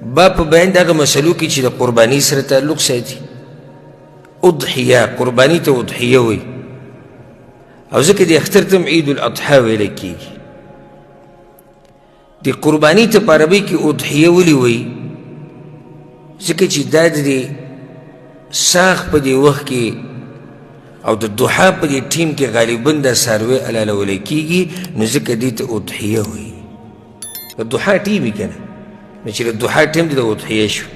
با په بیان دغه مسلو کې چې د قرباني سره تعلق ساتي اضحیه قرباني ته اضحیه وایي او ځکه د اختر ته هم عید الاضحی ویلی کېږي د قرباني ته په عربۍ کې اضحیه ولې وایي ځکه چې دا د ساخ په دې وخت کې او د ضحا په دې ټیم کې غالبا دا څاروی علالولی کېږي نو ځکه دې ته اضحیه وایي د ضحا ټیم یې که نه نو چې د ضحا ټیم د اضحیه شو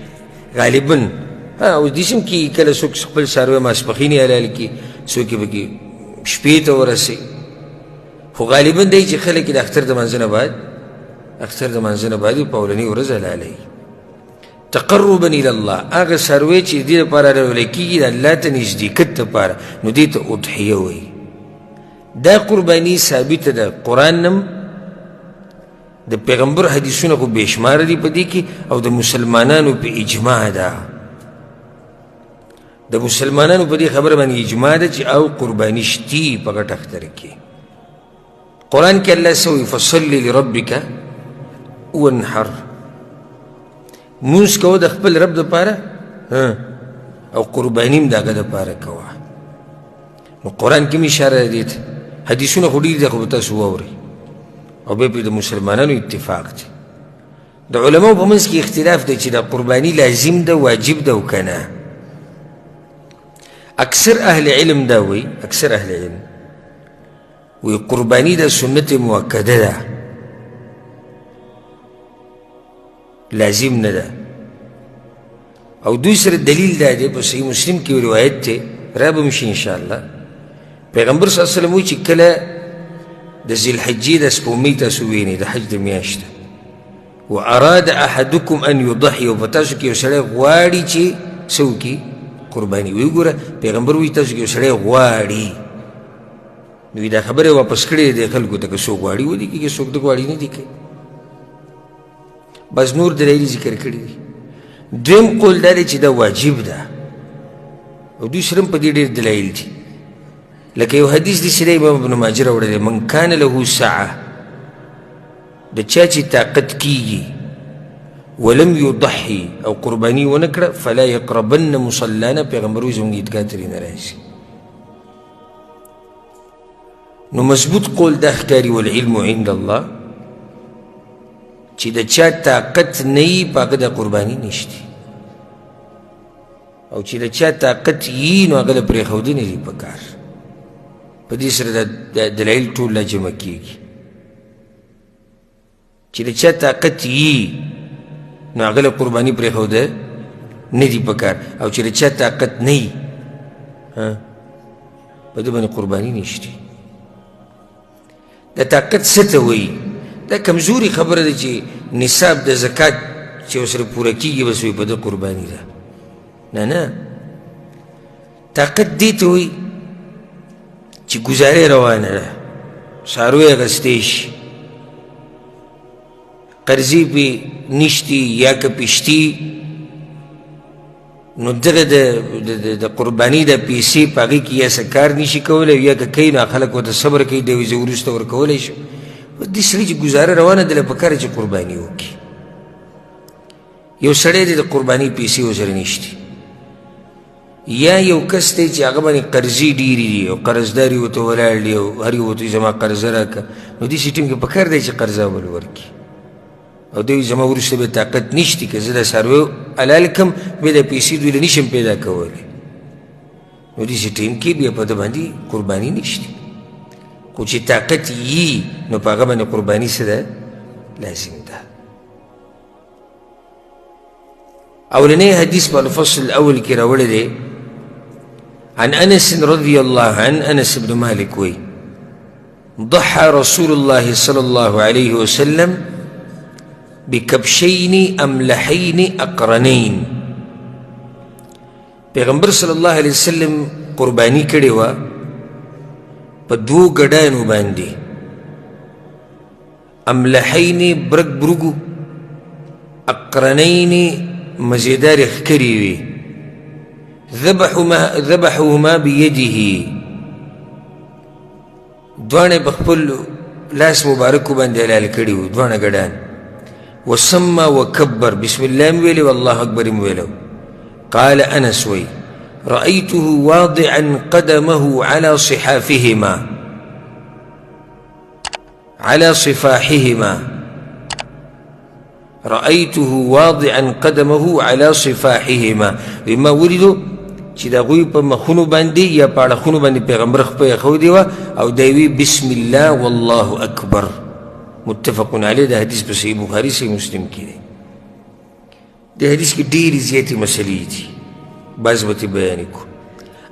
غالبا اوس داسې هم کېږي کله څوک خپل څاروی ماسپښین یې حلال کړي څوک یې پکې شپې ته ورسوي خو غالبا دی چې خلک د اختر د منځه نه بعد په اولنۍ ورځ حلالوي تقربا الى الله هغه څاروی چې د دې لپاره راولی کېږي د الله ته نږدېکت لپاره نو دې ته اضحیه وایي دا قرباني ثابته ده قرآن نم د پیغمبر حدیثونه خو بېشماره دي په دې کې او د مسلمانانو په اجماع ده د مسلمانانو په دې خبره باندې اجماع ده چې او قرباني شتي په غټ اختر کې قرآن کې الله څه وایي فصل لربک وانحر مونځ کوه د خپل رب دپاره او قرباني هم د هغه دپاره کوه نو قرآن کې هم اشاره ده دې ته حدیثونه خو ډېر دي خو به تاسو واورئ او بیا پرې د مسلمانانو اتفاق دی د علماو په منځ کې اختلاف دی چې دا قرباني لازم ده واجب ده او که نه اکثر اهل علم دا وایي وی قرباني دا سنت مؤکده ده لازم نه ده او دوی سره دلیل دا دی په صحیح مسلم کې روایت دی رابه شي انشاءالله پیغمبر صلی الله علیه وسلم وایي چې کله د ذیالحجې د سپومۍ تاسو وینئ د حج د میاشته و اراد احدکم ان یضحي او په تاسو کې یو سړی غواړي چې څه وکړي قرباني وی ګوره پیغمبر وایي تاسو کې یو سړی غواړي نو دا خبره واپس کړې دی خلکو ته که څوک غواړي ودې کېږي څوک د غواړي نه دي کوي بس نور دلایل ذکر کړي دي دویم قول دا دی چې دا واجب ده او دوی سره هم په دې ډېر دلایل دي لکه یو حدیث دی چې امام ابن ماجه راوړی من کان له سعه د چا چې طاقت کیږي ولم یضحي او قرباني ونه کړه فلا یقربن مصلانا پیغمبر وایي زموږ عیدګاه ته نه راشي نو مضبوط قول دا ښکاري والعلم عند الله چې د چا طاقت نه وي په هغه د قرباني نشته او چې د چا طاقت وي نو هغه د پرېښودنې دي په کار په دې سره د دلایل ټول لا جمع کېږي چې د چا طاقت وي نو هغه له قرباني پرېښوده نه دي په کار او چې د چا طاقت نه وي په دې باندې قرباني نشته د طاقت څه ته وایي دا کمزوري خبره ده چې نصاب د زکات چې ورسره پوره کېږي بس وایي په ده قرباني ده نه طاقت دې ته وایي چې ګزارې روانه ده څاروی اخیستی شي قرضې پې نشتي یا که پېشتي نو دغه د قرباني د پیسې په هغې کې یا څه کار نشي کولی یا که کوي نو خلک ورته صبر کوي دی وایي زه وروسته ورکولی شم دې سړي چې ګزاره روانه ده له پکار چې قرباني وکړي یو سړی دی د قرباني پیسې ورسره نشتي یا یو کس دی چې هغه باندې قرضې ډېرې دي او قرضدار یې ورته ولاړ دی او هر یو ورته زما قرضه راکړه نو داسې ټیم کې پکار دی چې قرضه ول ورکړي او دوی زما وروسته به طاقت نشته که زه د څارویو حلال کړم بیا د پیسې دوی له نشم پیدا کولی نو داسې ټیم کې بیا په ده باندې قرباني نشته خو چې طاقت یي نو په هغه باندې قرباني څه ده لازم ده اولنی حدیث په الفصل الاول کې راوړی دی عن انس رضی الله عنه انس بن مالک وی ضحى رسول الله صلى الله عليه وسلم بكبشين املحين اقرنين پیغمبر صلی الله علیه وسلم قربانی کړې وه په دوو ګډانو باندې املحین برګ برګو اقرنین مزیدار ښکرې وي ذبحهما بيده دواړه په خپل لاس مبارکو باندې حلال کړي وو دواړه ګډان وسمى وكبر بسم الله مویلو والله اکبر مویلو. قال انس وی رأيته واضعا قدمه على صحافهما على صفاحهما رأيته واضعا قدمه على صفاحهما. وما ولدو چې دا غوی په مخونو باندې یا په اړخونو باندې پیغمبر خپل ایښودې وه او دی وی بسم الله والله اکبر. متفق علیه. دا حدیث په صحیح بخاري صحیح مسلم کې دی. د حدیث کې ډېرې زیاتې مسلې دي، بعض به ترې بیانې کړو.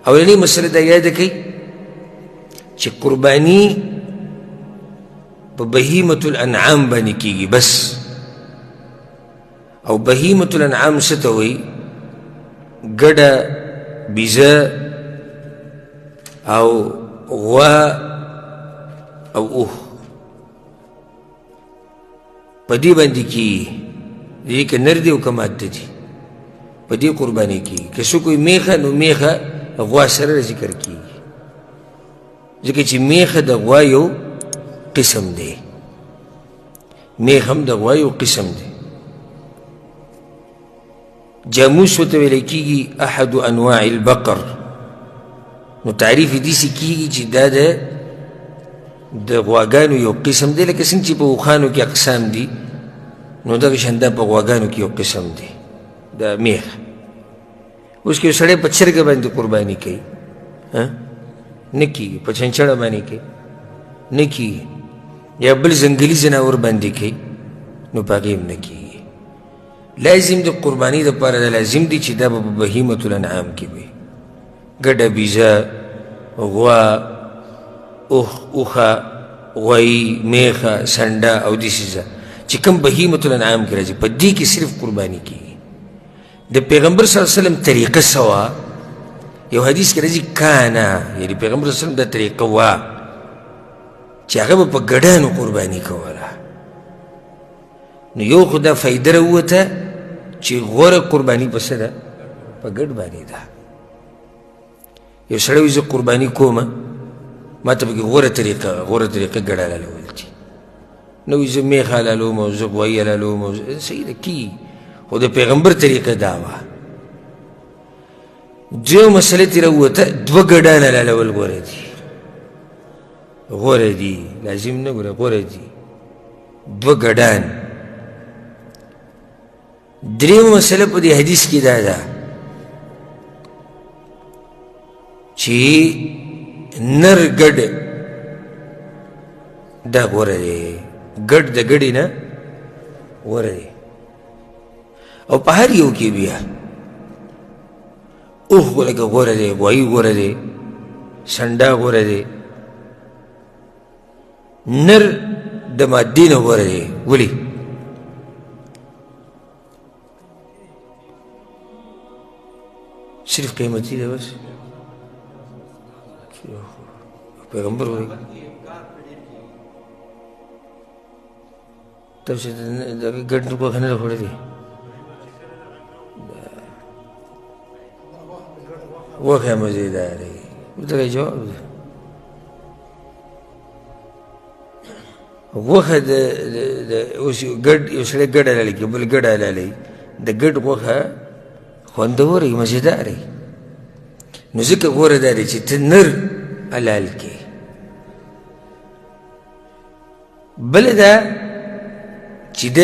اولنۍ مسله دا یاده کړئ چې قرباني په بهیمة الانعام باندې کېږي بس. او بهیمة الانعام څه ته وایي؟ ګډه، بیزه او غوا او اوښ په دې باندې کېږي. دې که نر دی او که ماده دي په دې قرباني کېږي. که څوک وایي میخه نو میخه غوا سره ذکر کېږي ځکه چې میخه د غوا یو قسم دی. میخ هم د غوا یو قسم دی. جاموس ورته ویلی کېږي احد انواع البقر. نو تعریف یې داسې کېږي چې دا د غواګانو یو قسم دی، لکه څنګه چې په اوښانو کې اقسام دي نو دغه شان دا په غواګانو کې یو قسم دی د میخ. اوس که یو سړی په چرګه باندې قرباني کوي نه کېږي، په چنچڼه باندې کوي نه کېږي، یا بل ځنګلي ځناور باندې کوي نو په هغې هم نه کېږي. لازم د قرباني دپاره دا لازم دی چې دا به په بهیمة الانعام کې وي. ګډه، بیزه، غوا، اوښه، غوایي، میخه، سنډه او داسې څه چې کوم بهیمة الانعام کې راځي په دې کې صرف قرباني کېږي. د پیغمبر صلی الله علیه وسلم طریقه څه وه؟ یو حدیث کې راځي کانا، یعنې پیغمبر صلی الله علیه وسلم دا طریقه وه چې هغه به په ګډانو قرباني کوله. نو یو خو دا فایده راووته چې غوره قرباني په څه ده؟ په ګډ باندې ده. یو سړی وایي زه قرباني کومه ما ته پکې غوره طریقه ګډ حلالول دي. نه وایي زه میخ حلالوم او زه غوایي حلالوم او صحیح ده کېږي، خو د پیغمبر طریقه دا وه. دویمه مسله ترې راووته دوه ګډان حلالول غوره دي، لازم نه ګوره غوره دي دوه ګډان. دریمه مسله په دې حدیث کې دا ده چې نر ګډ دا غوره دی، ګډ د ګډې نه غوره دی. او په هر یو کې بیا اوښ لکه غوره دی، غوایي غوره دی، سنډا غوره دی، نر د مادې نه غوره دی. ولې؟ صرف قیمتي ده بس. پیغمبر وایي تب چې دغه ګډ غوښه نه ده خوړلې، غوښه مزېداره وي. دغه جواب ده. غوښه د اوس ګډ یو سړی ګډ حلالوي که بل ګډ حلالوي، د ګډ غوښه خوندوره وي، مزېداره وي. نو ځکه غوره دا دی چې ته نر حلال کې. بله دا چې د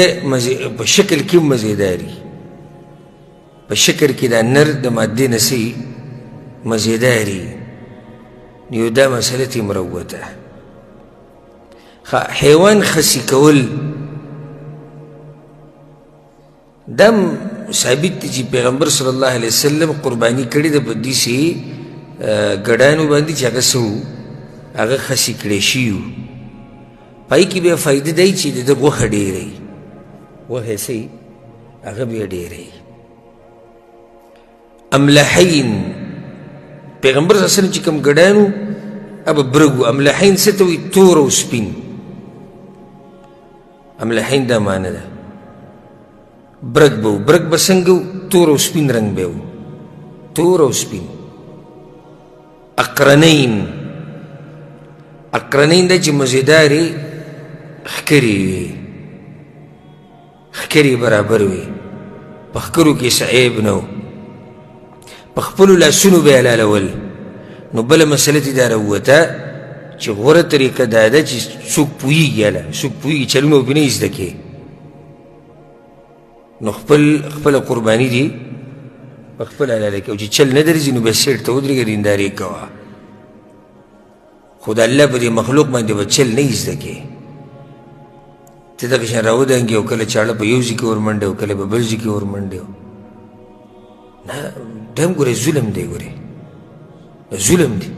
په شکل کې هم مزېداري، په شکل کې دا نر د مادې نه څه مزېداري. یو دا مسله ترې مروته. حیوان خسي کول دا ثابت دی چې پیغمبر صلی الله علیه وسلم قرباني کړې ده په داسې ګډانو باندې چې هغه څه وو، هغه خسي کړی شوي وو. پای کې بیا فایده دی چې د ده غوښه ډېره وي، غوښه یې څه هغه بیا ډېره وي. املحین پیغمبر صلی الله علیه وسلم چې کوم ګډان وو هغه برګ وو. املحین څه ته وایي؟ تور او سپین. املحین دا معنی ده. برګ به و، برګ به څنګه و؟ تور او سپین رنګ به و، تور او سپین. اقرنین، اقرنین دا چې مزېدارې ښکرې وي، ښکرې برابر وي، په ښکرو کې څه عیب نه و، په خپلو لاسونو به یې حلالول. نو بله مسله ترې دا راووته چې غوره طریقه دا ده چې څوک پوهېږي هله څوک پوهېږي چلونه به نه زده کوې، نو خپله قرباني دي په خپل حلاله کوي، او چې چل نه درځي نو بیا سیټ ته ودرېږه دینداري کوه. خو د الله په دې مخلوق باندې به چل نه زده کوې، ته دغه شان راودانګې او کله چاړه په یو ځای کې ورمنډې او کله په بل ځای کې ورمنډې. نه دا هم ګورې ظلم دی، ګورې ظلم دی.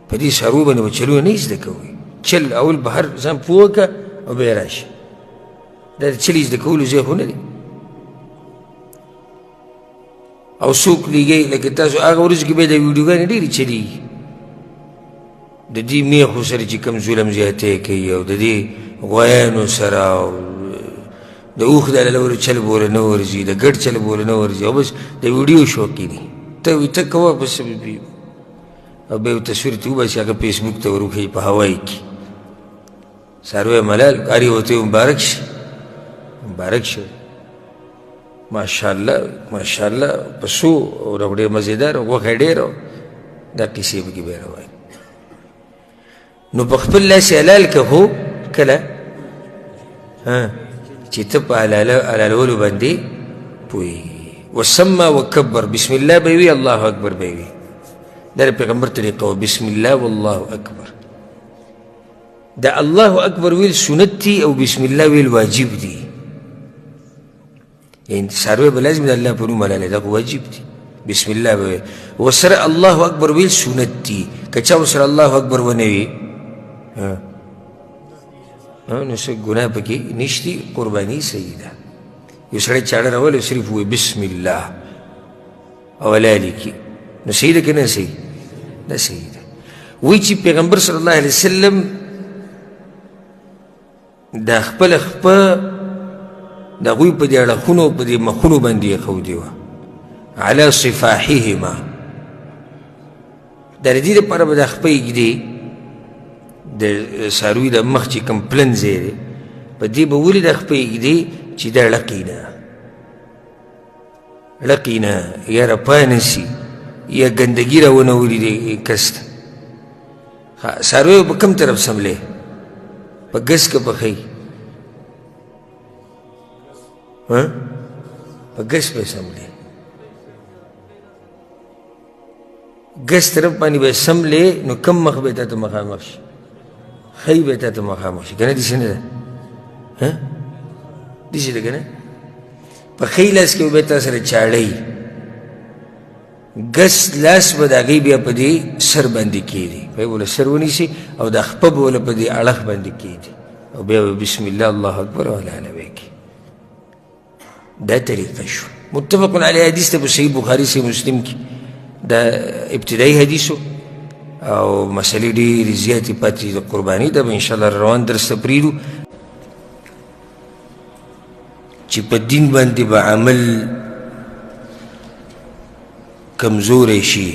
په دې سارو باندې به چلونه نه زده کوئ، چل اول به هر ځان پوه کړه او بیا راشي. دا د چل زده کولو ځای خو نه دی. او څوک لیږئ لکه تاسو هغه ورځو کې به د ویډیوګانې ډېرې چلېږي، د دې میخو سره چې کوم ظلم زیاتی کوي او د دې غویانو سره او د اوښ د حلالولو چل به ورله نه ورځي، د ګډ چل به ورله نه ورځي، او بس د ویډیو شوقي دي. ته کوه بس او بیا یو تصویر ته وباسي هغه فیسبوک ته وروښیي په هوایي کې. څاروی ملال کاري ورته مبارک شي، مبارک شي، ماشاءالله ماشاءالله، پسو او ډېر مزېدار او غوښه ډېر، دا کیسې پکې بیا روانې. نو په خپل لاس یې حلال که خو کله چې ته په حلالولو باندې پوهېږي. وسمه وکبر، بسم الله به وي، الله اکبر به وي. دا د پیغمبر طریقه و، بسم الله والله اکبر. دا الله اکبر ویل سنت دي او بسم الله ویل واجب دي. یعنی څاروی به لازم د الله په نوم حلالوي، دا خو واجب دي. بسم الله به ویل، ورسره الله اکبر ویل سنت دي. که چا ورسره الله اکبر ونه وي نو څه ګناه پکې نشته، قرباني صحیح ده. یو سړی چاړه راولي صرف ووایي بسم الله او حلالي کړي، نو صحیح ده که نه صحیح؟ دا صحیح ده. وایي چې پیغمبر صلی الله علیه وسلم دا خپله خپه د هغوی په دې اړخونو په دې مخونو باندې یې ښودې وه، علی صفاحهما. دا د دې دپاره به دا خپه یږدي د څاروي د مخ چې کوم پلن ځای دی په دې به ولې دا خپه یږدي چې دا ړقي نه ړقي نه یا رپا نه سي یا ګندګي راونه ولي دی کس ته. څاروی به کوم طرف سملی؟ په ګس که پخوي؟ په ګس به سملی، ګس طرف باندې به سملی، نو کم مخ به تا ته مخامخ شي؟ ښی به تا ته مخامخ شي، که نه؟ داسې نه ده، داسې ده که نه؟ په ښی لاس کې به تا سره چاړی، ګس لاس به د هغې بیا په دې سر باندې کېږدي، بیا به له سر ونیسي او دا خپه به له په دې اړخ باندې کېږدي، او بیا به بسم الله الله اکبر او حلاله به کړي. دا طریقه شو. متفق علیه حدیث ته په صحیح بخاري صحیح مسلم کې دا ابتدایي حدیثو او مسلې ډېرې زیاتې پاتې د قرباني. دا به انشاءالله روان درس ته پرېږدو چې په دین باندې به عمل کمزوری شي،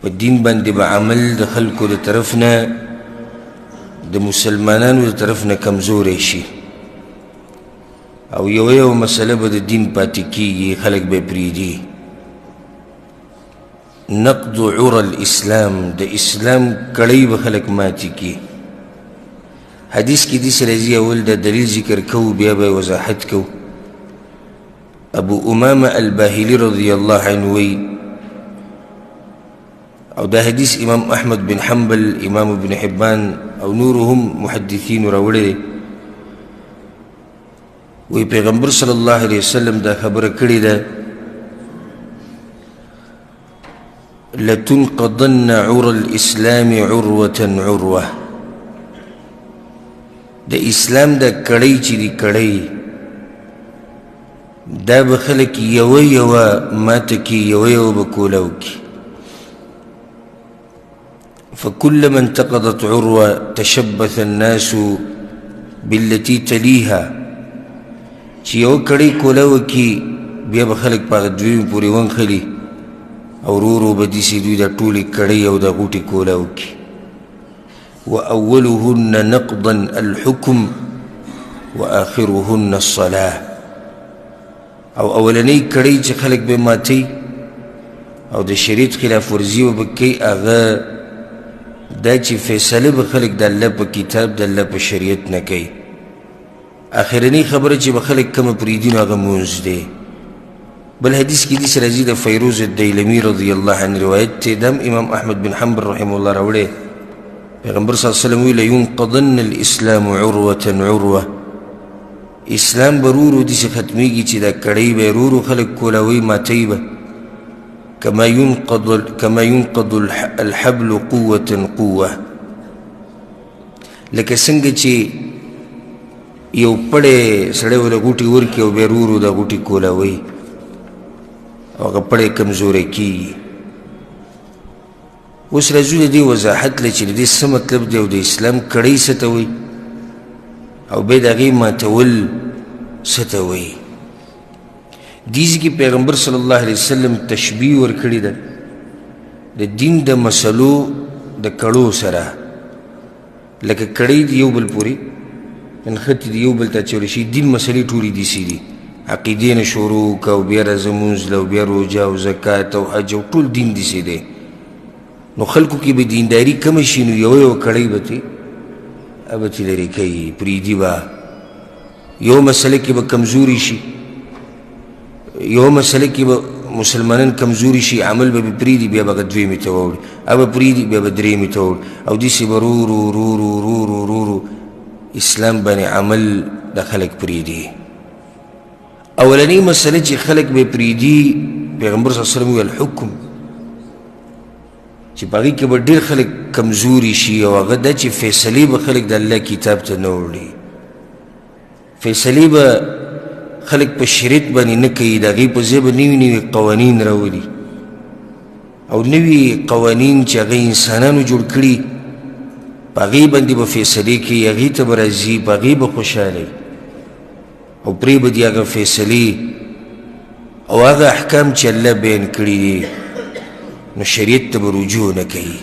په دین باندې به عمل د خلکو د طرف نه د مسلمانانو د طرف نه کمزوری شي، او یو مسله به د دین پاتې کېږي، خلک به یې پرېږدي. نقض عرى الاسلام، د اسلام کړۍ به خلک ماتې کړي. حدیث کې داسې راځي، اول د دلیل ذکر کوو بیا به وضاحت کوو. ابو امامه الباهلي رضی الله عنه وی، او دا حدیث امام احمد بن حنبل، امام ابن حبان او نورهم محدثین راوړی دی. وی پیغمبر صلی الله علیه وسلم دا خبره کړې ده، لتنقضن عرى الاسلام عروة عروة. د اسلام دا کړۍ چې دی کړۍ دا به خلک یوه یوه ماته کي، یوه یوه به کولاو کي. فكلما انتقضت عروة تشبث الناس بالتي تليها. چې یو کړۍ کولاو کي بیا به خلک په هغه دویمې پورې ونښلي، او ورو ورو به داسې دوی دا ټولې کړۍ او دا غوټې کولاو کي. واولهن نقضا الحكم وآخرهن الصلاة. او اولنی کڑی چه خلق بے ماتی او د شریعت خلاف ورزی و بکی آغا دا چه فیصله بخلق دا اللہ پا کتاب دا اللہ پا شریعت نکی. آخرنی خبر چه بخلق کم پریدین آغا مونز دے. بل حدیث کی دیس رضی دا فیروز الدیلمی رضی اللہ عنہ روایت تے دام امام احمد بن حنبل رحمه اللہ روڑے پیغمبر صلی اللہ علیہ وسلم لینقضن الاسلام عروة عروة اسلام برورو دیس ختمی گی چی دا کڑی بے رورو خلق کولاوی ماتی با كما ينقض الحبل قوة قوة لکه څنګه چې یو پړی سړی ولا غوټي ورکي او بیا ورو دا غوټي کولاوي او هغه پړی کمزوری کیږي. اوس راځو د دې وضاحت له چې د دې څه مطلب دی او د اسلام کړۍ څه ته وایي او بیا د هغې ماتول څه ته وایي. دیز کی پیغمبر صلی اللہ علیہ وسلم تشبیح ورکړی ده د دین د مسلو د کړو سره لکه کړی دی یو بل پوری نښتې دی یو بل ته اچولی شي دین مسلې ټولې داسې دي عقیدې نه شروع که او بیا راځه مونځ له او بیا روژه او زکات او حج او ټول دین داسې دی. نو خلکو کې به دینداري کمه شي نو یوه یوه کړۍ به ترې لرې کوي پرېږدي به یو مسله کې به کمزوري شي یو مسله کې به مسلمانان کمزوري شي عمل به پرېږدي بیا به هغه دویمې ته واوړي هغه پرېږدي بیا به درېیمې ته واوړي او داسې به رو اسلام باندې عمل د خلک پرېږدي. اولنۍ مسله چې خلک به پرېږدي پیغمبر صلی الله علیه وسلم ویل حکم چې په هغې کې به ډېر خلک کمزوري شي او هغه دا چې فیصلې به خلک د الله کتاب ته نه وړي فیصلې به خلق په شریعت باندې نه کوي د هغې په ځای به نوي قوانین راولي او نوي قوانین چې هغه انسانانو جوړ کړي په هغې باندې به فیصلې کوي هغې ته به راځي په هغې به خوشحاله او پرې به دي هغه فیصلې او هغه احکام چې الله بیان کړي دي نو شریعت ته به رجوع نه کوي.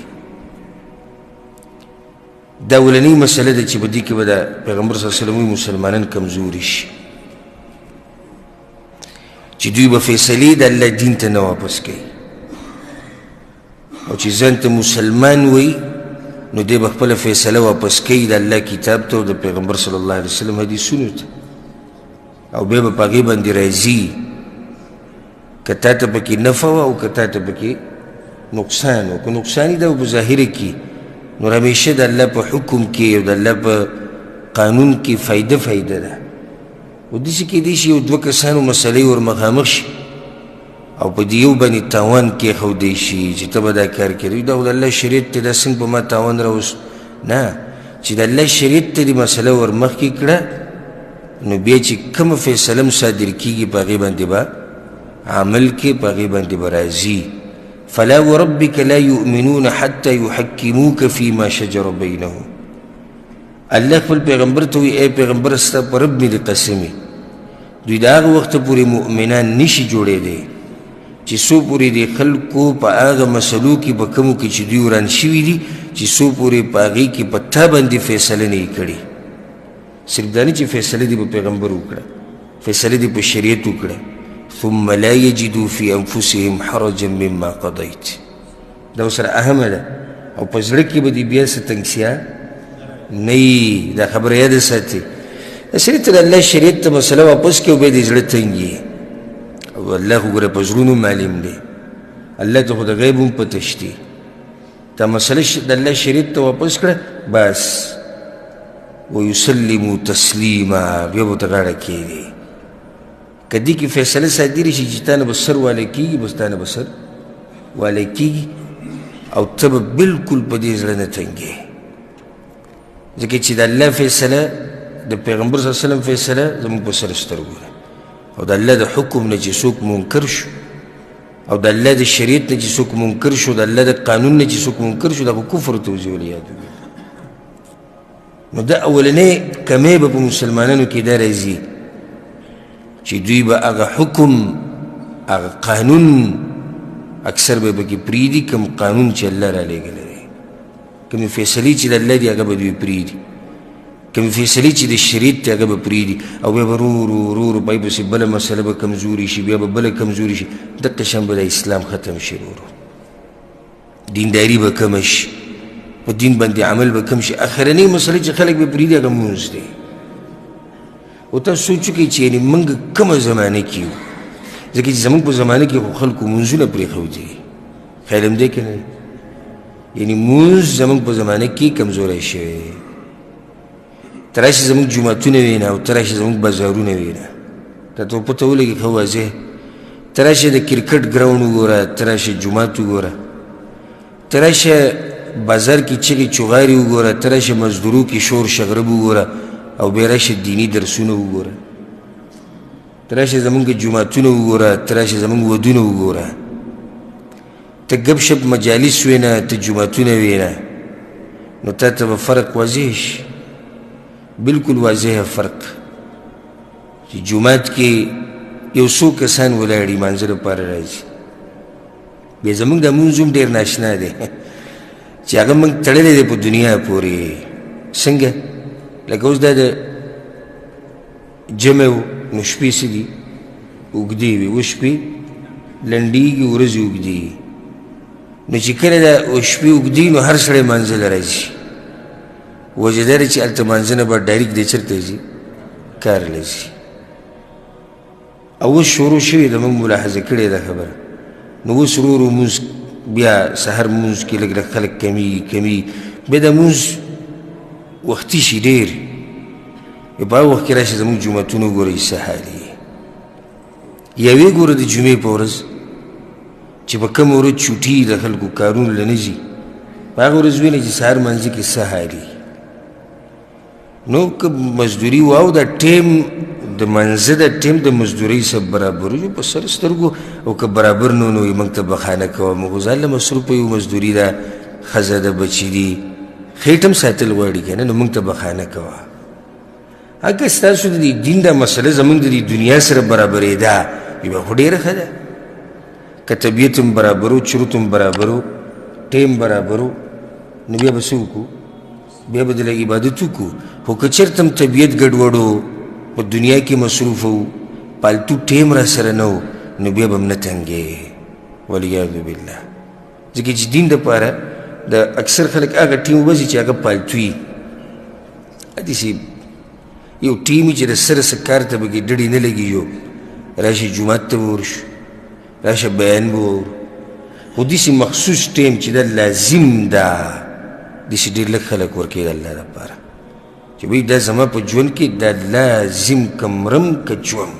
دا اولنۍ مسله ده چې په دې کې به د پیغمبر صلی الله علیه وسلم مسلمانان کمزوري شي چې دوی به فیصلې د الله دین ته نه واپس کوي او چې ځان ته مسلمان وي نو دی به خپله فیصله واپس کوي د الله کتاب ته او د پیغمبر صلی الله علیه وسلم حدیثونو ته او بیا به په هغې باندې راځي که تا ته پکې نفع وه او که تا ته پکې نقصان و که نقصاني ده او په ظاهره کې نو همیشه د الله په حکم کې او د الله په قانون کې فایده ده و داسې کیدای شي یو دوه کسانو مسلې ور مخامخ شي او په دې یو باندې تاوان کېښودی شي چې ته به دا کار کوې دا خو د الله شریعت دی دا څنګه په ما تاوان راوست نه چې د الله شریعت ته دې مسله ور مخکې کړه نو بیا چې کومه فیصله هم صادر کېږي په هغې باندې به عمل کې په هغې باندې به راځي. فلا وربك لا يؤمنون حتى يحكموك فيما شجر بينهم الله خپل پیغمبر ته وی ای پیغمبر ستا په رب مې د قسمې دوی د هغه وخته پورې مؤمنان نشي جوړېدی چې څو پورې د خلکو په هغه مسلو کې په کومو کې چې دوی وران شوي دي چې څو پورې په هغې کې په تا باندې فیصله نه یې کړې صرف دا نه چې فیصله دې په پیغمبر وکړه فیصله دې په شریعت وکړه ثم لا یجدوا فی انفسهم حرجا مما قضیت دا ورسره اهمه ده او په زړه کې به دې بیا څه تنګسیا نه وي دا خبره یاده ساتي صرف ته د الله شریعت ته مسله واپس کړي او بیا دې زړه تنګ وي او الله خو ګوره په زړونو معلوم دی الله ته خو د غیب هم پته شته تا مسله د الله شریعت ته واپس کړه بس ویسلموا تسلیما بیا به ورته غاړه کښېږدي که دې کې فیصله صادرې شي چې تا نه به سر والی کېږي بس تا نه به سر والی کېږي او ته به بلکل په دې زړه نه تنګې ځکه چې د الله فیصله د پیغمبر صلی الله علیه وسلم فیصله زموږ په سر سترګو ده او د الله د حکم نه چې څوک منکر شو او د الله د شریعت نه چې څوک منکر شو د الله د قانون نه چې څوک منکر شو دا خو کفر ته وځي والعیاذ بالله. نو دا اولنۍ کمی به په مسلمانانو کې دا راځي چې دوی به هغه حکم هغه قانون اکثر به پکې پرېږدي کوم قانون چې الله رالیږلی دی کومې فیصلې چې د الله دي هغه به دوی پرېږدي کومې فیصلې چې د شریعت دی هغه به پرېږدي او بیا به ورو ورو پای پسې بله مسله به کمزوري شي، بیا به بله کمزوري شي، دقه شان به د اسلام ختم شي. ورو دینداري به کمه شي، په دین باندې عمل به کم شي. اخرنۍ مسله چې خلک به پرېږدي هغه مونځ دی. او تاسو سوچ وکړئ چې یعنې موږ کومه زمانه کې یو، ځکه چې زموږ په زمانه کې خو خلکو مونځونه پرېښودي. خیال همدی که نه؟ یعنې مونځ زموږ په زمانه کې کمزوری شوی. ته راشي زموږ جوماتونه وینه او ته راشي زموږ بازارونه وینه، تا ته پته ولګي ښه واضح. ته راشه د کرکټ ګراونډ وګوره، ته راشه جومات وګوره، ته راشه بازار کې چغې چغارې وګوره، ته راشه مزدورو کې شور شغرب وګوره، او بیا راشه دیني درسونه وګوره. ته راشه زموږ جوماتونه وګوره، ته راشه زموږ ودونه وګوره. ته ګپ شپ مجالس وینه، ته جوماتونه وینه، نو تا ته به فرق واضح شي، بالکل واضح فرق. چې جومات کې یو څو کسان ولاړ لمانځه لپاره راځي، بیا زموږ دا مونځ هم ډېر ناشنا دی چې هغه موږ تړلی دی په دنیا پورې. څنګه؟ لکه اوس دا د جمع و، نو شپې څه دي؟ اوږدې وي. اوس شپې لنډېږي، ورځې اوږدېږي. نو چې کله دا شپې اوږدې نو هر سړی مانځه له راځي. وجه دا دی چې هلته مانځه نه به ډایرکټ دی چېرته ځي؟ کار له ځي. او اوس شروع شوې ده، موږ ملاحظه کړې ده خبره. نو اوس ورو ورو مونځ بیا سحر مونځ کې لږ لږ خلک کمیږي، بیا دا مونځ وختي شي ډېر. په هغه وخت کې راشي زموږ جوماتونه وګورئ څه حال یې. یا ویې ګوره د جمعې په ورځ چې په کومه ورځ چوټي د خلکو کارونه له نه ځي، په هغه ورځ وینئ چې سهار منځه کې څه حال یې. نو که مزدوري و او دا ټیم د منځه د ټیم د مزدورۍ سره برابر یو په سر سترګو، او که برابر نو نو موږ ته بخانه کوه، موږ ځان له مصروفه یو، مزدوري ده، ښځه ده، بچي دي، خېټم ساتل غواړي که نه، نو موږ ته بخانه کوه. اگه ستاسو د دین دا مسله زموږ د دنیا سره برابرېده، یوه خو ډېره ښه ده. که طبیعت هم برابر و، چروت هم برابر و، ټیم برابر و، نو بیا به څه وکړو؟ بیا به دله عبادت وکړو. خو که چېرته هم طبیعت ګډوډ و، په دنیا کې مصروف و، پالتو ټیم را سره نه و، نو بیا به هم نه تنګې. والعیاذ بالله. ځکه چې دین دپاره د اکثر خلک هغه ټیم وباسي چې هغه پالتو وي. داسې یو ټیم چې د سره څه کار ته پکې ډډې نه لګېږو، راشي جومات ته به ورشو، راشه بیان به وورو. خو داسې مخصوص ټیم چې دا لازم ده، داسې ډېر لږ خلک ورکوي د الله دپاره چې وایي دا زما په ژوند کې دا لازم که مرم که جوم،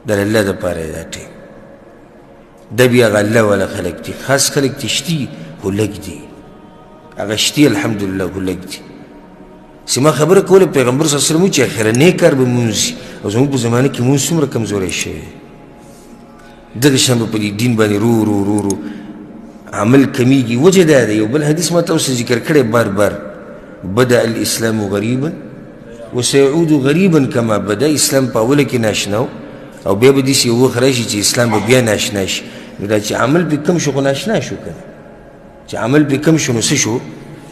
دا د الله دپاره دا ټیم. دا بیا هغه الله والا خلک دي، خاص خلک چې شتي خو لږ دي، هغه شتي الحمدلله خو لږ دي. چې ما خبره کوله پیغمبر صلی الله علیه وسلم چې اخرنی کار به مونځ وي، او زموږ په زمانه کې مونځ څومره کمزوری شوی. دغه شان به په دې دین باندې رو عمل کمیږي. وجه دا ده، یو بل حدیث ما تاسو ذکر کړی بار بار، بدا الاسلام غریبا وسيعود غریبا کما بدا. اسلام په اوله کې ناشنا و، او بیا به داسې یو وخت راشي چې اسلام به بیا ناشنا شي. نو دا چې عمل پرې کم شو خو ناشنا شو که نه؟ چې عمل پرې کم شو نو څه شو؟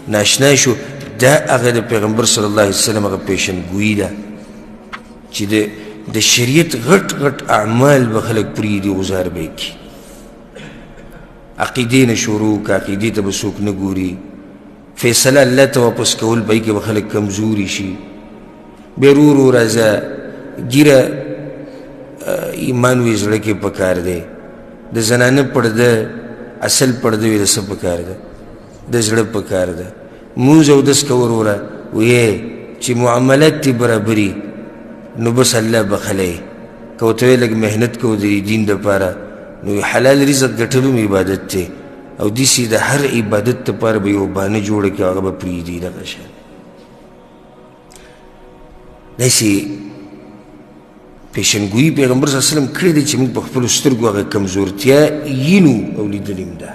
ناشنا شو. دا هغه د پیغمبر صلی الله علیه وسلم هغه پیشنګویي ده چې د شریعت غټ غټ اعمال به خلک پرېږدي، غزار به یې کړي. عقیدې نه شروع که عقیدې ته به څوک نه ګوري، فیصله الله ته واپس کول به یې کې به خلک کمزوري شي. بیا ورو ورو راځه ګیره ایمان وي زړه کې پکار دی. د زنانه پرده اصل پرده وي د څه پکار ده؟ د زړه پکار ده. مونځ او دس که وروره ویې چې معاملات دې برابري، نو بس الله بخلی. که ورته ویې لږ محنت کوو د دین دپاره، نو حلال رزق ګټلو هم عبادت دی. او داسې د هر عبادت دپاره به یو بانه جوړه کړي، هغه به پرېږدي. دغه شان داسې پیشنګویي پیغمبر صلی الله علیه وسلم کړې دی چې موږ په خپلو سترګو هغه کمزورتیا یینو او لیدلې هم ده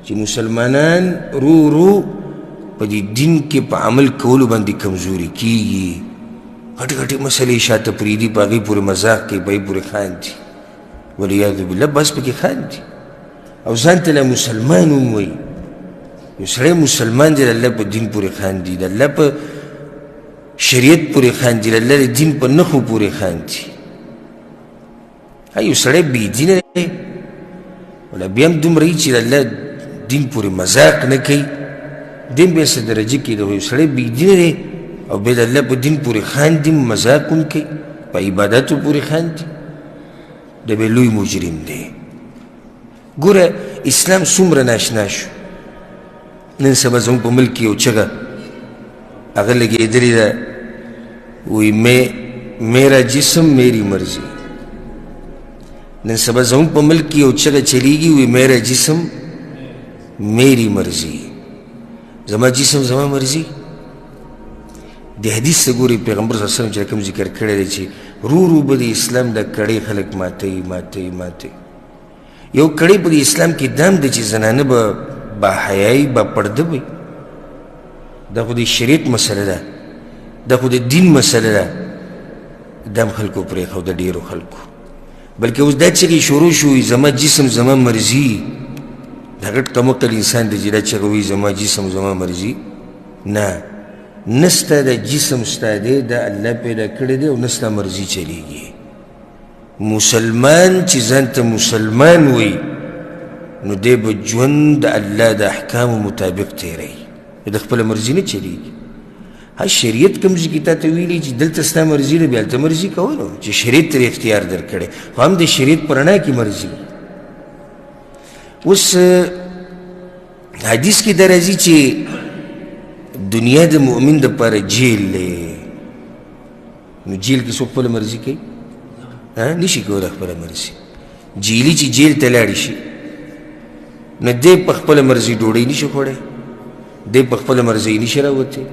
چې مسلمانان رو په دې دین کې په عمل کولو باندې کمزوري کېږي. غټې غټې مسلې شاته پرېږدي، په هغې پورې مذاق کوي، په هغې پورې خاندي. والعیاذ بالله بس پکې خاندي، او ځان ته لا مسلمان هم وایي. یو سړی مسلمان دی، د الله په دین پورې خاندي، د الله په شریعت پورې خاندي د الله د دین په نښو پورې خاندي یو سړی بېدینه دی ولا بیا هم دومره وي چې د الله دین پورې مذاق نه کوي دین بیا څه درجه کې دی یو سړی بېدینه دی او بیا د الله په دین پورې خاندي مذاق هم کوي په عبادتو پورې خاندي دا بیا لوی مجرم دی ګوره اسلام څومره ناشنا شو نن سبا زموږ په ملک کې یو چغه هغه لګېدلې ده وی میرا جسم میری مرضی نن سبا زموږ په ملک کې یو چغه چلیږي وی میرا جسم میری مرضی زما جسم زما مرضی د حدیث څه ګوري پیغمبر صلی الله علیه وسلم چې کوم ذکر کړی دی چې رو به د اسلام د کړۍ خلک ماتوي یو کړۍ په د اسلام کې دام دی چې زنانه به باحیایي با پرده وي دا خو د شریعت مسله ده دا خو د دین مسله ده دا هم خلکو پرېښوده ډېرو خلکو بلکې اوس دا چغې شروع شوي زما جسم زما مرضي دا غټ کمقل انسان دی چې دا چغه وي زما جسم زما مرضي نه ستا د جسم ستا دی دا الله پیدا کړی دی او نه ستا مرضي چلیږي مسلمان چې ځان ته مسلمان وي نو دی به ژوند د الله د احکامو مطابق تیروي د خپله مرضي نه چلیږي شریعت کوم ځای کې تا ته ویلي چې دلته ستا مرضي ده بیا هلته مرضي کوه نو چې شریعت ترې اختیار درکړی خو هم د شریعت په رڼا کې مرضي اوس حدیث کې دا راځي چې دنیا د مؤمن دپاره جیل دی نو جیل کې څوک خپله مرضي کوي نشي کولی خپله مرضي جیلي چې جیل ته لاړې شي نو دی په خپله مرضي ډوډۍ نشي خوړی دی په خپله مرضۍ نشي راوتی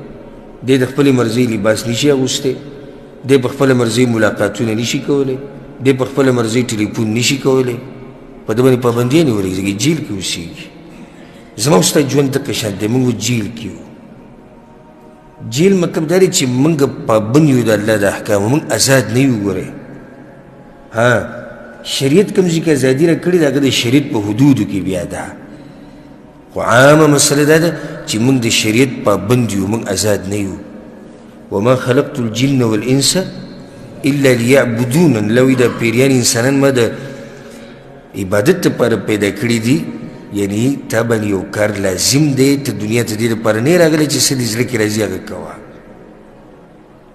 دی د خپلې مرضۍ لباس نشي اغوستی دی په خپله مرضۍ ملاقاتونه نشي کولی دی په خپله مرضۍ ټلیفون نشي کولی په ده باندې پابندیانې ورګېږي جیل کې اوسېږي زما او ستا ژوند دقه شان دی موږ جیل کې یو جیل مطلب دا دی چې موږ پابند یو د الله د احکامو موږ آزاد نه یو ګورئ شریعت کوم ځای کې ازادي راکړې ده هغه د شریعت په حدودو کې بیا ده خو عامه مسله دا ده چې موږ د شریعت پابند یو موږ آزاد نه یو وما خلقت الجن والانس الا لیعبدون الله وایي دا پیریان انسانان ما د عبادت لپاره پیدا کړي دي یعنی تا باندې یو کار لازم دی ته دنیا ته دې لپاره نه راغلی چې څه دې زړه کې راځي هغه کوه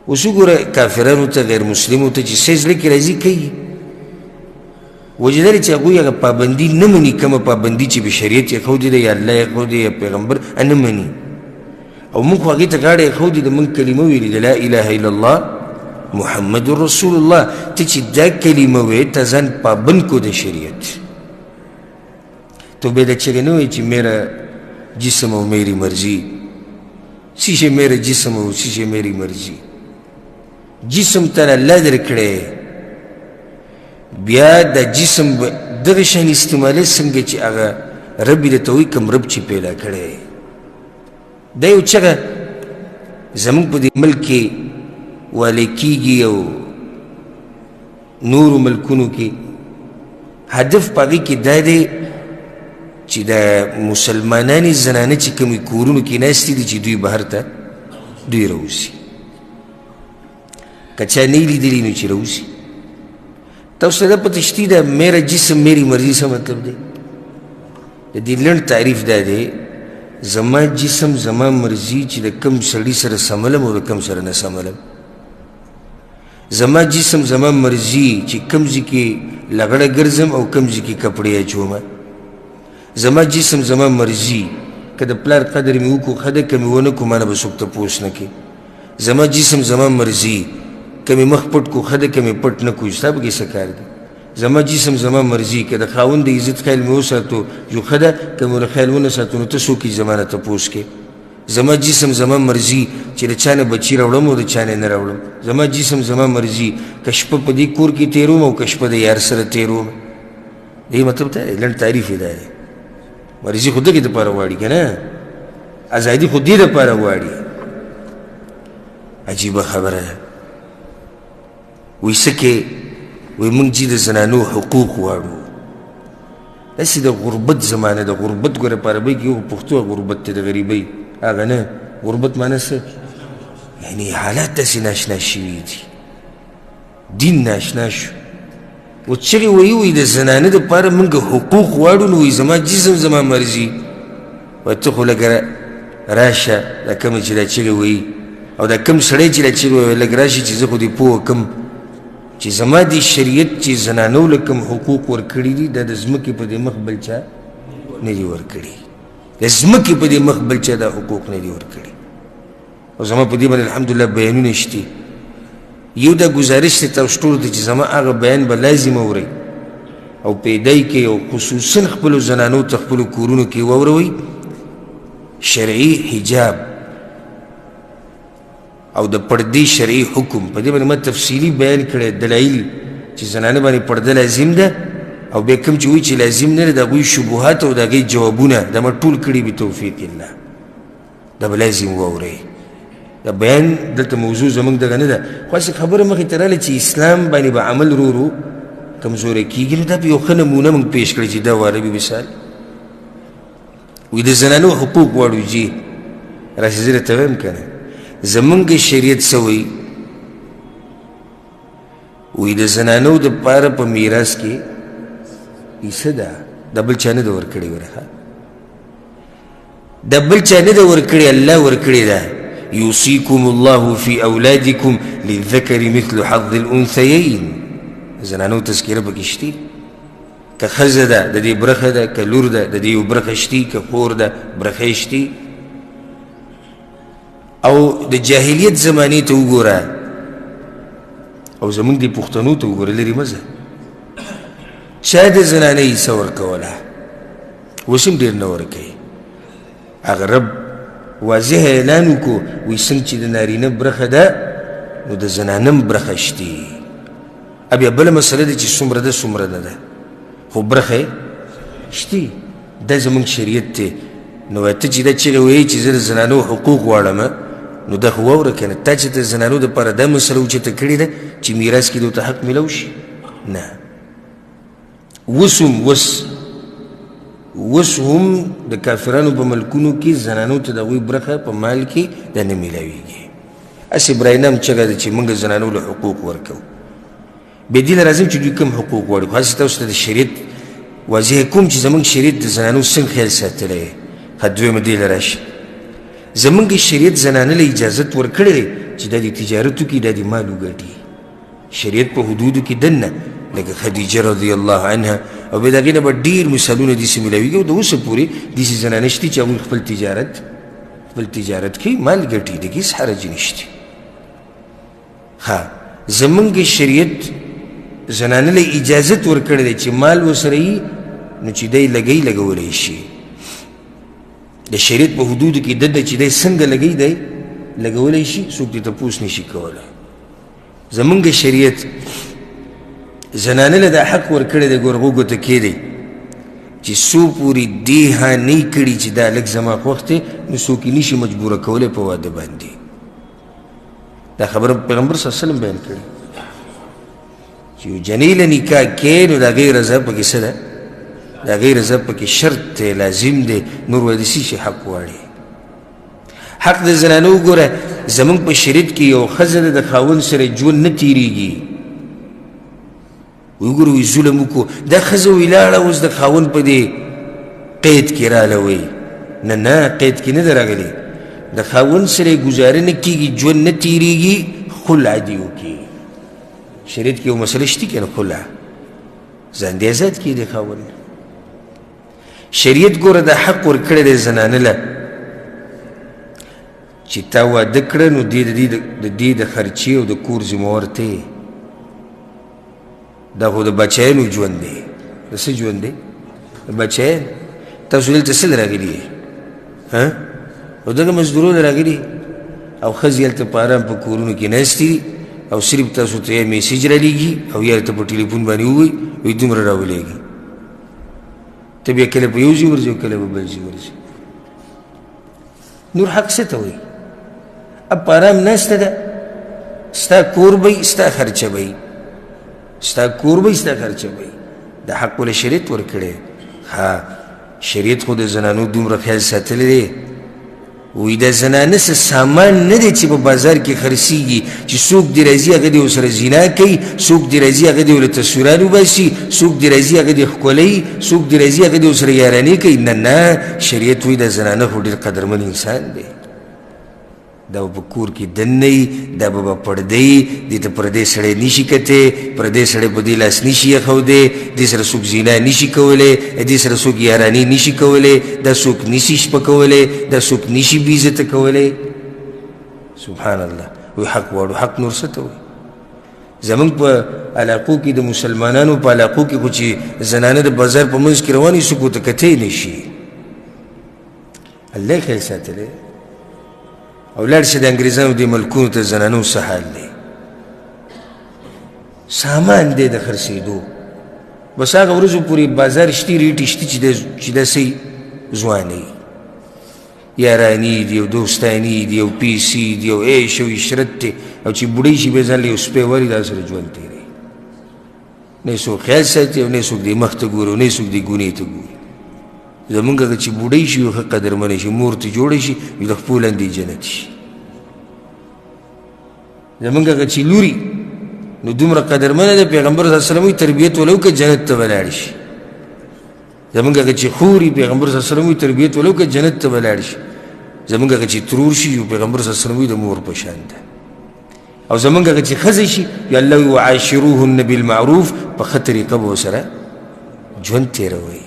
اوس وګوره کافرانو ته غیر مسلمو ته چې څه زړه کې راځي کوي وجه دا دی چې هغوی هغه پابندي نه مني کومه پابندي چې به شریعت یې ښودې ده یا الله یې ښودې یا پیغمبر نه مني او موږ خو هغې ته غاړه یې ښودې ده موږ کلمه ویلې ده لا اله الا الله محمد رسول الله ته چې دا کلمه وې ته ځان پابند کو د شریعت تو بې د چغې نه وایي چې میرا جسم او میری مرضی څه میرا جسم او څه میری مرضی جسم تر الله درکړی بیا د جسم دغه شان استعمالي څنګه چې هغه رب یې درته وایي کوم رب چې پیدا کړی دا یو چغه زموږ په دې ملک کې والی کېږي او نورو ملکونو کې هدف په هغې کې دا دی چې د مسلمانانې زنانه چې کومې کورونو کې ناستې دي چې دوی بهر ته دوی راوځي که چا نه یې لیدلي نو چې راوځي تاسو ته دا پته شتي ده میرا جسم میری مرضي څه مطلب دی د دې لنډ تعریف دا دی زما جسم زما مرضي چې د کوم سړي سره سملم او د کوم سره نه سملم زما جسم زما مرضي چې کوم ځای کې لغړه ګرځم او کوم ځای کې کپړې اچومه زما جسم زما مرضي که د پلار قدر مې وکړو ښه ده که مې ونه کړو ما نه به څوک تپوس نه کوي زما جسم زما مرضي که مې مخ پټ کړو ښه ده که مې پټ نه کړو ستا پکې څه کار دی زما جسم زما مرضي که د خاوند د عزت خیال مې وساتو جو ښه ده که مې له خیال ونه ساتو نو ته څوک یې زما نه تپوس کوې زما جسم زما مرضي چې د چا نه بچي راوړم او د چا نه نه راوړم زما جسم زما مرضي که شپه په دې کور کې تېروم او که شپه د یار سره تېروم دې مطلب دا دی لنډ تعریف یې دا دی مرضي خو دغې دپاره غواړي که نه ازادي خو دې دپاره غواړي عجیبه خبره ده وایي څه کې وایي موږ چې د زنانو حقوق غواړو داسې د غربت زمانه د غربت ګوره په عربۍ کې یو پښتو غربت دی د غریبۍ هغه نه غربت معنی څه یعنی حالات داسې ناشنا شوي دي دین ناشنا شو و چغې وایي د زنانه دپاره موږ حقوق غواړو نو وایي زما جسم زما مرضي وایي ته خو لږ راشه دا کومه چې دا چغې وایي او دا کوم سړی چې دا چغې وایي لږ راشه چې زه خو دې پوه کړم چې زما دې شریعت چې زنانو له کوم حقوق ورکړي دي دا د ځمکې په دې مخ بل چا نه دي ورکړي د ځمکې په دې مخ بل چا دا حقوق نه دي ورکړي او زما په دې باندې الحمدلله بیانونه شته یو دا گزارش دی تاسو ټولو ته چې زما هغه بیان به لازم اورئ او پیدای کې او خصوصا خپلو زنانو ته خپلو کورونو کې واوروئ شرعي حجاب او د پردې شرعي حکم په دې باندې ما تفصیلي بیان کړی دلایل چې زنانه باندې پرده لازم ده او بیا کوم چې وایي چې لازم نه ده د هغوی شبهات او د هغوی جوابونه دا ما ټول کړي بتوفیق الله دا به لازم واورئ دا بیان دلته موضوع زمونږ دغه نه ده خو هسې خبره مخې ته راغله چې اسلام باندې به عمل ورو کمزوری کېږي نو دا به یو ښه نمونه موږ پیش کړی چې دا و عربي مثال وایي د زنانو حقوق غواړو جي راشي زه درته وایم که نه زمونږ شریعت څه وایي وایي د زنانو دپاره په میراث کې حصه ده دا بل چا نه ده ورکړې وره دا بل چا نه ده ورکړې الله ورکړې ده يوصيكم الله في أولادكم للذكر مثل حظ الأنثيين زنانو تذکره پکې شتي که ښځه ده د دې برخه ده که لور ده د دې یو برخه شتي که خور ده برخه شتي او د جاهلیت زمانې ته وګوره او زمونږ دې پښتنو ته وګوره لرې مه ځه چا د زنانۍ حصه ورکوله اوس هم ډېر نه ورکوي هغه رب واضح اعلان وکړو وایي څنګه چې د نارینه برخه ده نو د زنانه هم برخه شتي بیا بله مسله ده چې څومره ده څومره نه ده خو برخه یې شتي دا زمونږ شریعت دی نو ته چې دا چغې وایي چې زه د زنانو حقوق غواړم نو دا خو واوره که نه تا چې د زنانو دپاره دا مسله اوچته کړې ده چې میراث کې دوی ته حق میلاو شي نه اوس هم د کافرانو په ملکونو کې زنانو ته د هغوی برخه په مال کې دا نه میلاویږي هسې براینه هم چغه ده چې موږ زنانو له حقوق ورکوو بیا دې له راځم چې دوی کوم حقوق غواړي خو هسې تاسو ته د شریعت واضح کوم چې زمونږ شریعت د زنانو څنګه خیال ساتلی ښه دویمه دې له راشي زمونږ شریعت زنانه له اجازت ورکړی دی چې دا د تجارت وکړي دا د مال وګټي شریعت په حدودو کې دننه لکه خدیجه رضی الله عنها او بیا د هغې نه به ډېر مثالونه داسې میلاویږي او د اوسه پورې داسې زنانه شتي چې هغوی خپل تجارت کوي مال ګټي د کې هېڅ حرج نشته ښه زمونږ شریعت زنانه له اجازت ورکړی دی چې مال ورسره وي نو چې دی لګولی شي د شریعت په حدودو کې دنده چې دی څنګه لګوي دی لګولی شي څوک دې تپوس نشي کولی زمونږ شریعت زنانه له دا حق ورکړی دی ګوره وګوته کېدی چې څو پورې دې هانۍ کړي چې دا لږ زما خوښ دی نو څوک یې نشي مجبوره کولی په واده باندې دا خبره پیغمبر صلی الله علیه وسلم بیان کړي چې یو جنۍ له نکاح کې نو د هغې رضا پکې څه ده د هغې رضا پکې شرط دی لازم دی نور وایي داسې چې حق غواړي حق د زنانه وګوره زمونږ په شریعت کې یو ښځه ده د خاوند سره ژوند نه تېرېږي وګوره وایي ظلم وکړو دا ښځه ولاړه اوس د خاوند په دې قید کې راله وایي نه قید کې نه ده راغلې د خاوند سره یې ګزاره نه کېږي ژوند نه تېرېږي خلع دې وکړي شریعت کې یو مسله شته که نه خلع ځان دې ازاد کړي د خاوند شریعت ګوره دا حق ورکړی دی زنانه له چې تا واده کړه نو د دې د خرچې او د کور ذمهوار ته یې دا خو د بچیانو ژوند دی د څه ژوند دی د بچیان تاسو دلته څه له راغلي یې او دغه مزدورو له راغلي او ښځې هلته په ارام په کورونو کې ناستې دي او صرف تاسو ته یا میسیج رالیږي او یا ته په ټلیفون باندې ووایي وایي دومره راولېږي ته بیا کله په یو ځای ورځې او کله په بل ځای ورځې نور حق څه ته وایي اب په ارام ناسته ده ستا کور به ستا خرچه به ستا کور به ستا خرچه به دا حق ولې شریعت ورکړی ها شریعت خو د زنانو دومره خیال ساتلی دی وی د زنانه څه سامان نه دی چې په بازار کې خرڅېږي چې څوک دې راځي هغه دې ورسره زنا کوي څوک دې راځي هغه دې ورله تصویران وباسي څوک دې راځي هغه دې ښکلوي څوک دې راځي هغه دې ورسره یارانې کوي نه نه شریعت وایي د زنانه خو ډېر قدرمن انسان دی دا به په کور کې دننه وي دا به به پرده وي دې ته پردی سړی نشي کتی پردی سړی په دې لاس نشي ایښودی دې سره څوک زنا نشي کولی دې سره څوک یارانې نشي کولی دا څوک نشي شپکولی دا څوک نشي بېعزته کولی سبحان الله وی حق واړو حق نور څه ته وایي زمونږ په علاقو کې د مسلمانانو په علاقو کې خو چې زنانه د بازار په منځ کې روانې څوک ورته کتی نشي الله یې خیر ساتلی او لاړ شي د انګریزانو دې ملکونو ته زنانو څه حال دی سامان دی د خرڅېدو بس هغه ورځو پورې بازار شتي ریټې شتي چې داسې ځوانۍ یاراني دي او دوستاني دي او پیسې دي او عیش او عشرت دی او چې بوډۍ شي بیا ځان له یو سپی وري دا سره ژوند تېروي نه څوک خیال ساتي او نه څوک دې مخ ته ګوري او نه څوک دې ګونې ته ګوري زمونږ هغه چې بوډۍ شي ښه قدرمنه شي مور ته جوړه شي وي د خپل لاندې جنت شي زمونږ هغه چې لوري نو دومره قدرمنه ده پیغمبر صلی الله علیه وسلم وایي تربیت ولو که جنت ته به لاړ شي زمونږ هغه چې خوري پیغمبر صلی الله علیه وسلم وایي تربیت ولو که جنت ته به لاړ شي زمونږ هغه چې ترور شي پیغمبر صلی الله علیه وسلم وایي د مور په شان ده او زمونږ هغه چې ښځه شي یا الله وایي وعاشروهن بالمعروف په ښه طریقه به ورسره ژوند تېروئ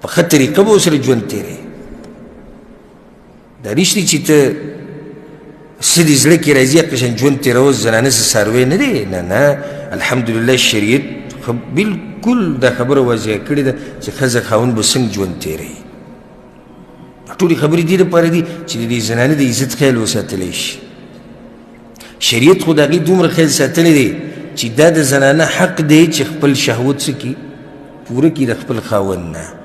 په ښه طریقه به ورسره ژوند تېروې دا نشته چې ته څه دې زړه کې راځي هغه شان ژوند تېروه زنانه څه څاروی نه دی نه نه الحمدلله شریعت بلکل دا خبره واضحه کړې ده چې ښځه خاوند به څنګه ژوند تېروي ټولې خبرې دې دپاره دي چې د دې زنانه د عزت خیال وساتلی شي شریعت خو د هغې دومره خیال ساتلی دی چې دا د زنانه حق دی چې خپل شهوت څه کړي پوره کړي د خپل خاوند نه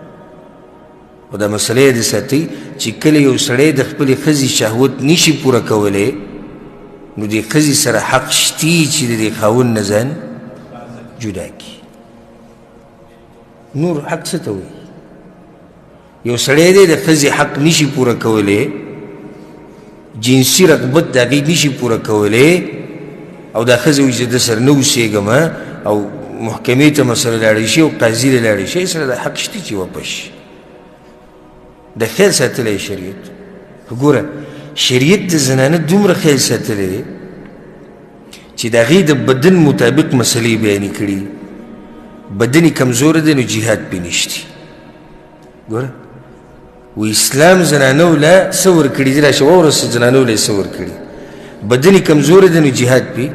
او دا مسله یې د ساتئ چې کله یو سړی د خپلې ښځې شهوت نشي پوره کولی نو دې ښځې سره حق شتي چې د دې خاوند نه ځان جدا کړي نور حق څه ته وایي یو سړی دی د ښځې حق نشي پوره کولی جنسي رغبت د هغې نشي پوره کولی او دا ښځه وایي چې د سره نه اوسېږم او محکمې ته مسله لاړی شي او قاضي له لاړی شي سره د حق شتي چې واپس شي د خیال ساتلی شریعت ګوره شریعت د زنانه دومره خیال ساتلی دی چې د هغې د بدن مطابق مسلې بیانې کړي بدن یې کمزوره دی نو جهاد پې نشتي ګوره و اسلام زنانو له څه ورکړي دي راشه واوره زنانو له یې څه ورکړي بدن یې کمزوره دی نو جهاد پې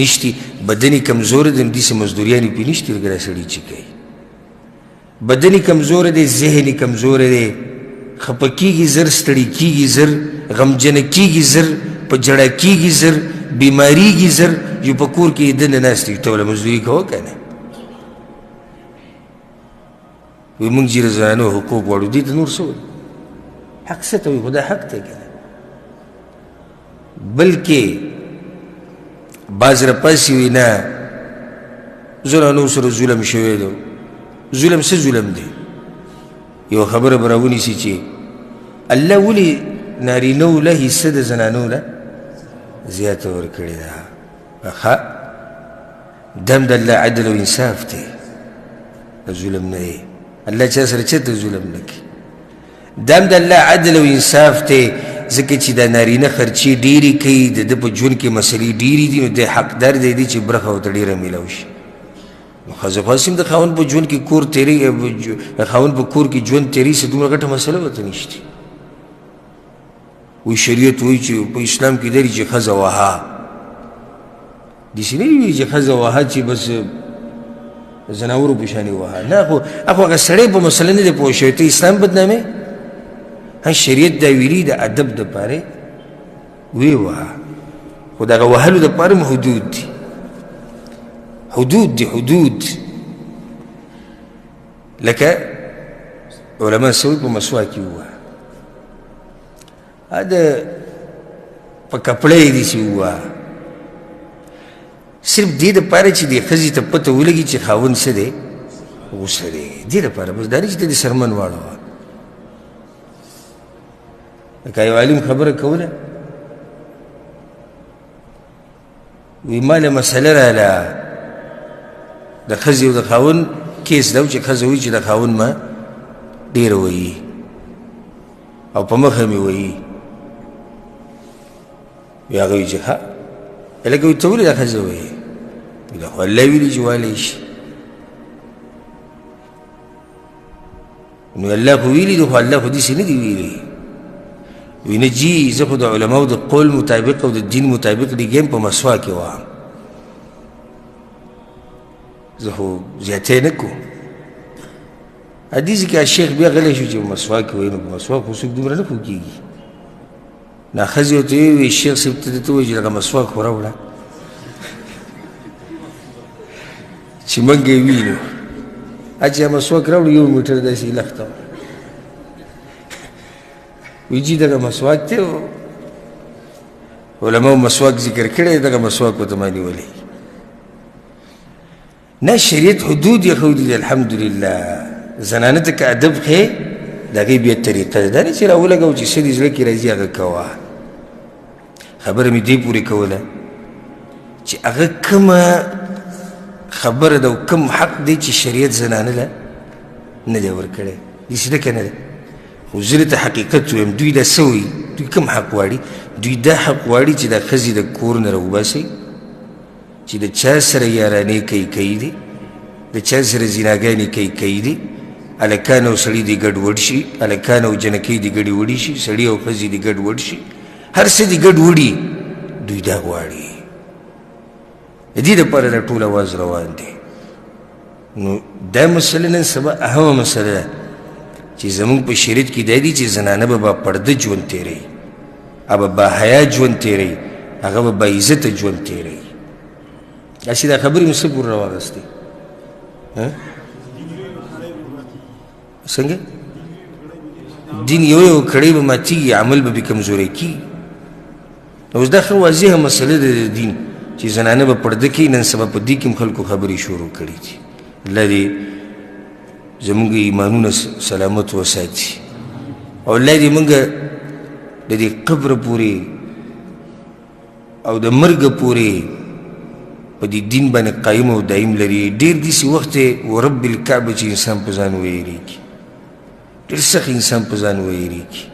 نشتي بدن یې کمزوره دی نو داسې مزدوریانې پې نشتي لکه دا سړي چې کوي بدن یې کمزوره دی ذهن یې کمزوره دی خفه کېږي زر ستړي کېږي زر غمجنه کېږي زر په جړه کېږي زر بیماریږي زر یو په کور کې یې دننه ناست وي ته وله مزدوري کوه که نه وایي موږ چې د زنانو حقوق غواړو دې ته نور څه وایي حق څه ته وایي خو دا حق دی که نه بلکې بعض راپاسې وایي نه زنانو سره ظلم شوی دی ظلم څه ظلم دی یو خبره به راونیسي چې الله ولې نارینهو له حصه د زنانو له زیاته ورکړې ده ښه دم د الله عدل او انصاف دی ظلم نه دی الله چا سره چېرته ظلم نه کوي دم د الله عدل او انصاف دی ځکه چې دا نارینه خرچې ډېرې کوي د ده په ژوند کې مسلې ډېرې دي نو دی حقدار دی چې برخه ورته ډېره میلاو شي نو ښځه خو هسې هم د خاوند په ژوند کې کور تېری خاوند په کور کې ژوند تېری سي دومره ګټه مسله ورته نشته وایي شریعت وایي چې په اسلام کې دی چې ښځه وها داسې نه وي چې ښځه وها چې بس زناورو په شانې وها نه خو هغه سړی په مسله نه دی پوه شوی ته اسلام بدنامې شریعت دا ویلي د ادب دپاره وی وها خو د هغه وهلو دپاره هم حدود دي حدود دي حدود لکه علما سوي په مسواک کې ووهه دا په کپړه یې داسې ووهه صرف دې دپاره چې دې ښځې ته پته ولګي چې خاوند څه دی غوسه دی دې دپاره بس دا نه چې ته دې سرمن واړوه لکه یو عالم خبره کوله وی ماله مسله راله د ښځې او د خاوند کیس ده چې ښځه وایي چې د خاوند ما ډېره وایي او په مخه مې وایي وی هغه وایي چې ښه لکه وایي ته ولې دا ښځه وایي وی دا خو الله ویلي چې والی شي نو الله خو ویلي دی خو الله خو داسې نه دي ویلي وی نه جي زه خو د علماو د قول مطابق او د دین مطابق لیږم په مسوا کې وام زه خو زیاتی نه کوم حدیث کې شیخ بیا غلی شو چې مسوا کې وایي نو په مسوا خو څوک دومره نه پوه کېږي نه ښځې ورته ویې شیخ صاحب ته درته ووایي چې دغه مسواک خو راوړه چې موږ یې وینو چې مسواک راوړو یو میټر داسې لخته وه وی جي دغه مسواک دی علماو مسواک ذکر کړی دغه مسواک ورته ما نیولی نه شریعت حدود یې ښودي دي الحمدلله زنانه ته که ادب ښې د هغې بیا طریقه ده دا نه چې راولګوه چې څه دې زړه کې راځي هغه کوه خبره مې دې پورې کوله چې هغه کومه خبره ده او کوم حق دی چې شریعت زنانه له نه دی ورکړی داسې ده که نه ده خو زه درته حقیقت ویم دوی دا څه وایي دوی کوم حق غواړي دوی دا حق غواړي چې دا ښځې د کور نه راوباسئ چې د چا سره یارانې کوي دي د چا سره زیناګانې کوي دي هلکان او سړي دې ګډ وډ شي هلکان او جنکۍ دې ګډې وډې شي سړي او ښځې دې ګډ وډ شي هر څه دې ګډ وډي دوی دا غواړي د دې دپاره دا ټول اواز روان دی نو دا مسله نن سبا اهمه مسله ده چې زمونږ په شریعت کې دا دي چې زنانه به با پرده ژوند تېروي هغه به باحیا ژوند تېروي هغه به باعزته ژوند تېروي داسې دا خبرې مې څه پورې راواغستې څنګه دین یو یو کړی به ماتېږي عمل به بې کمزوری کېږي اوس دا ښه واضحه مسله ده د دین چې زنانه به پرده کوي نن سبا په دې کې هم خلکو خبرې شروع کړي دي الله دې زمونږ ایمانونه سلامت وساتي او الله دې مونږ د دې قبر پورې او د مرګ پورې په دې دین باندې قایم او دایم لري ډېر داسې وخت دی ورب الکعبه چې انسان په ځان ویریږي ډېر سخت انسان په ځان ویریږي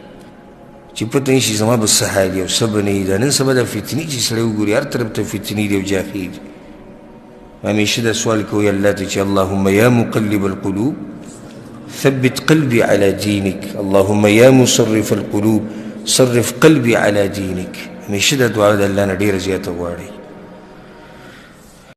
چې پته نه شي زما به څه حال وي او څه به نه وي دا نن سبا دا فتنې چې سړی وګوري هر طرف ته فتنې دي او جاهې دي همیشه دا سوال کوي الله ته چې اللهم یا مقلب القلوب ثبت قلبي على دينك اللهم يا مصرف القلوب صرف قلبي على دينك همیشه دا دعا د الله نه ډېره زیاته غواړي